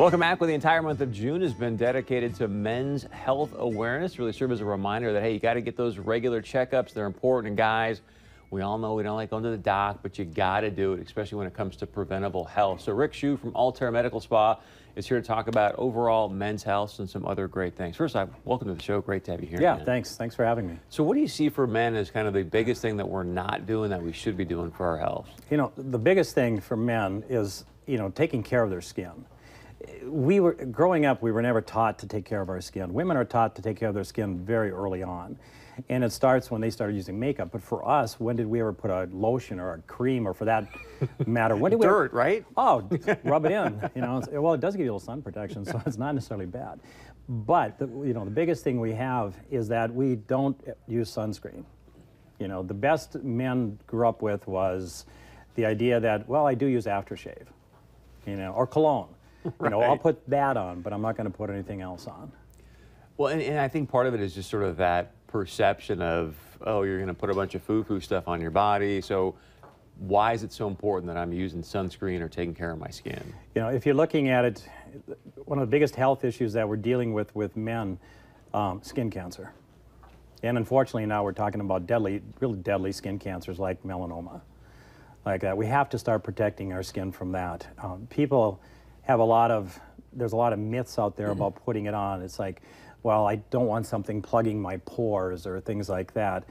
Welcome back. Well, the entire month of June has been dedicated to men's health awareness. Really serve as a reminder that, hey, you got to get those regular checkups. They're important. And guys, we all know we don't like going to the doc, but you got to do it, especially when it comes to preventable health. So Rick Shue from Altair Medical Spa is here to talk about overall men's health and some other great things. First off, welcome to the show. Great to have you here. Yeah, man. thanks. Thanks for having me. So what do you see for men as kind of the biggest thing that we're not doing that we should be doing for our health? You know, the biggest thing for men is, taking care of their skin. Growing up, we were never taught to take care of our skin. Women are taught to take care of their skin very early on. And it starts when they started using makeup. But for us, when did we ever put a lotion or a cream, or for that matter, when did we Dirt, right? Oh, rub it in. Well, it does give you a little sun protection, so it's not necessarily bad. But the biggest thing we have is that we don't use sunscreen. The best men grew up with was the idea that, well, I do use aftershave, or cologne. Right. I'll put that on, but I'm not going to put anything else on. Well, and I think part of it is just sort of that perception of, oh, you're going to put a bunch of foo-foo stuff on your body. So why is it so important that I'm using sunscreen or taking care of my skin? If you're looking at it, one of the biggest health issues that we're dealing with men, skin cancer. And unfortunately now we're talking about really deadly skin cancers like melanoma. Like that. We have to start protecting our skin from that. People have there's a lot of myths out there about putting it on. It's like, well, I don't want something plugging my pores or things like that.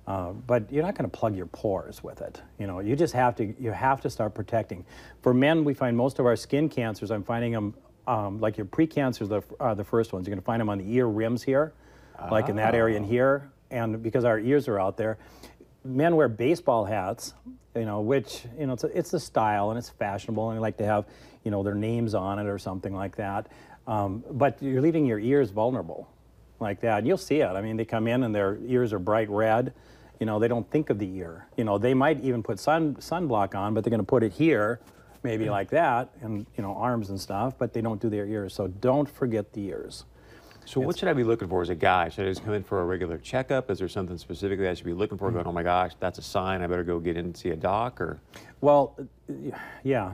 But you're not going to plug your pores with it. You just have to start protecting. For men, we find most of our skin cancers, I'm finding them, like your precancers are the first ones. You're going to find them on the ear rims here, like in that area in here. And because our ears are out there, men wear baseball hats, which, it's a style and it's fashionable, and they like to have, their names on it or something like that. But you're leaving your ears vulnerable like that. And you'll see it. I mean, they come in and their ears are bright red. They don't think of the ear. They might even put sunblock on, but they're going to put it here, maybe like that, and, arms and stuff, but they don't do their ears. So don't forget the ears. So what should I be looking for as a guy? Should I just come in for a regular checkup? Is there something specifically I should be looking for, going, oh my gosh, that's a sign, I better go get in and see a doc? Or Well, yeah.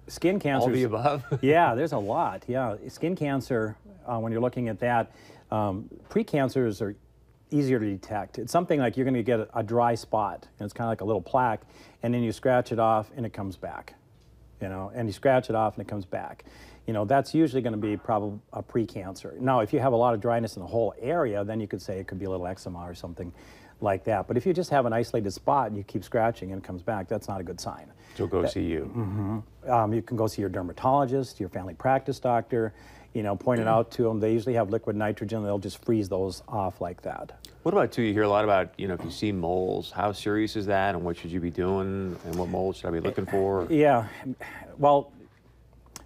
Skin cancer. All the above? Yeah, there's a lot. Yeah, skin cancer, when you're looking at that, precancers are easier to detect. It's something like you're going to get a dry spot, and it's kind of like a little plaque, and then you scratch it off and it comes back, and you scratch it off and it comes back. That's usually going to be probably a precancer. Now, if you have a lot of dryness in the whole area, then you could say it could be a little eczema or something like that. But if you just have an isolated spot and you keep scratching and it comes back, that's not a good sign. So go see you. Mm-hmm. You can go see your dermatologist, your family practice doctor, point it out to them. They usually have liquid nitrogen. They'll just freeze those off like that. What about, too, you hear a lot about, if you see moles, how serious is that, and what should you be doing, and what moles should I be looking for? Yeah, well,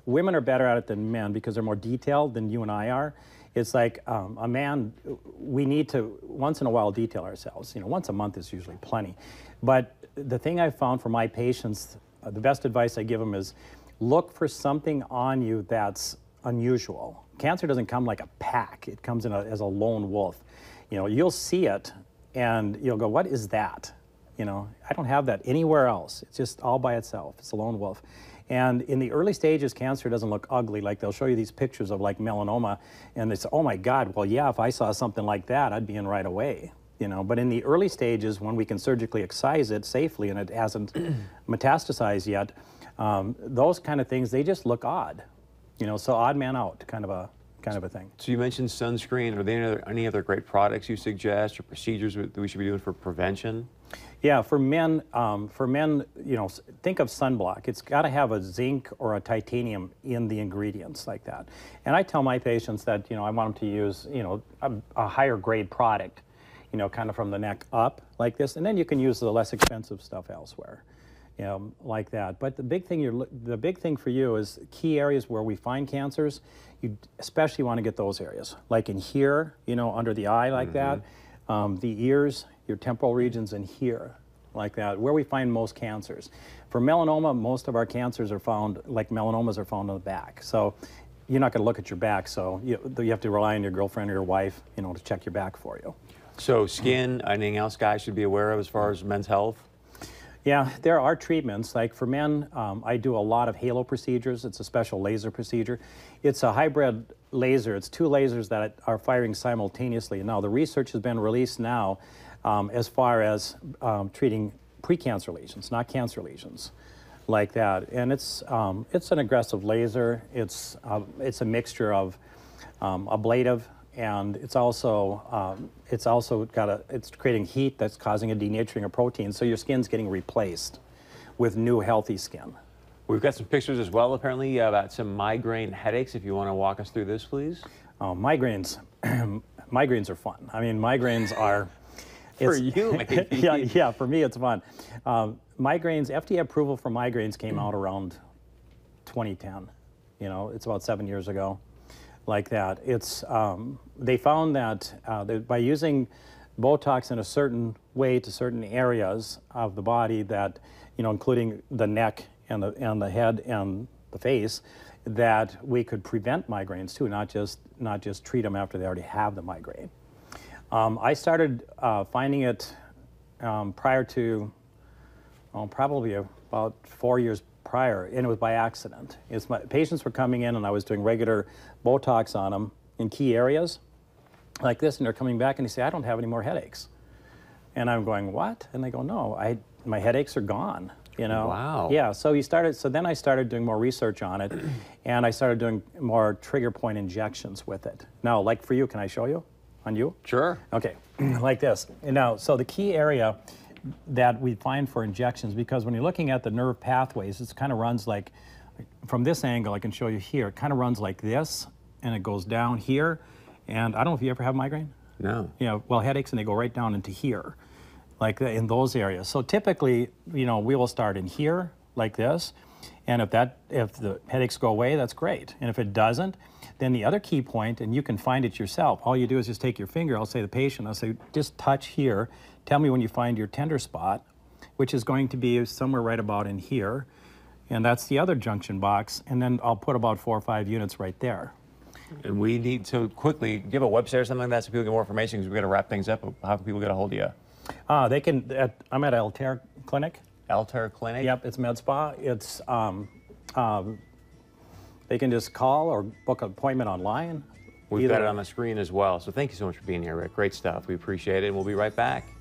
women are better at it than men because they're more detailed than you and I are. It's like a man, we need to once in a while detail ourselves. Once a month is usually plenty. But the thing I've found for my patients, the best advice I give them is look for something on you that's unusual. Cancer doesn't come like a pack. It comes in as a lone wolf. You'll see it and you'll go, what is that? I don't have that anywhere else. It's just all by itself. It's a lone wolf. And in the early stages, cancer doesn't look ugly. Like they'll show you these pictures of like melanoma, and it's, oh my God, well, yeah, if I saw something like that, I'd be in right away. But in the early stages, when we can surgically excise it safely and it hasn't metastasized yet, those kind of things, they just look odd. So odd man out, kind of a thing. So you mentioned sunscreen. Are there any other great products you suggest or procedures that we should be doing for prevention? Yeah, for men, think of sunblock. It's got to have a zinc or a titanium in the ingredients like that. And I tell my patients that, I want them to use, a higher grade product, kind of from the neck up like this. And then you can use the less expensive stuff elsewhere, like that. But the big thing for you is key areas where we find cancers. You especially want to get those areas, like in here, under the eye like that, the ears, your temporal regions, and here, like that, where we find most cancers. For melanoma, most of our cancers are found, like melanomas are found on the back. So you're not going to look at your back, so you have to rely on your girlfriend or your wife, to check your back for you. So skin, anything else guys should be aware of as far as men's health? Yeah, there are treatments. Like for men, I do a lot of halo procedures. It's a special laser procedure. It's a hybrid laser. It's two lasers that are firing simultaneously. Now, the research has been released now as far as treating precancer lesions, not cancer lesions, like that. And it's an aggressive laser. It's a mixture of ablative, and it's also it's creating heat that's causing a denaturing of proteins, so your skin's getting replaced with new healthy skin. We've got some pictures as well, apparently, about some migraine headaches. If you want to walk us through this, please. Migraines, migraines are fun. I mean, migraines are. For you, maybe. yeah, for me it's fun. Migraines, FDA approval for migraines came out around 2010. You know, it's about 7 years ago. Like that. It's they found that by using Botox in a certain way to certain areas of the body, that, you know, including the neck and the head and the face, that we could prevent migraines too, not just treat them after they already have the migraine. I started finding it prior to probably about 4 years prior, and it was by accident. Patients were coming in and I was doing regular Botox on them in key areas like this, and they're coming back and they say, I don't have any more headaches. And I'm going, what? And they go, no, my headaches are gone, you know? Wow. Yeah, so then I started doing more research on it, and I started doing more trigger point injections with it. Now, like for you, can I show you? On you? Sure. Okay, like this. And now, so the key area that we find for injections, because when you're looking at the nerve pathways, it kind of runs like, from this angle, I can show you here, it kind of runs like this, and it goes down here. And I don't know if you ever have migraine? No. Yeah, well, headaches, and they go right down into here, like in those areas. So typically, you know, we will start in here, like this, and if the headaches go away, that's great. And if it doesn't, then the other key point, and you can find it yourself, all you do is just take your finger, I'll say to the patient, I'll say, just touch here, tell me when you find your tender spot, which is going to be somewhere right about in here, and that's the other junction box, and then I'll put about 4 or 5 units right there. And we need to quickly give a website or something like that so people get more information, because we're going to wrap things up. How can people get a hold of you? They can, I'm at Altair Clinic. Altair Clinic? Yep, it's Med Spa. It's, they can just call or book an appointment online. We've got it on the screen as well. So thank you so much for being here, Rick. Great stuff. We appreciate it, and we'll be right back.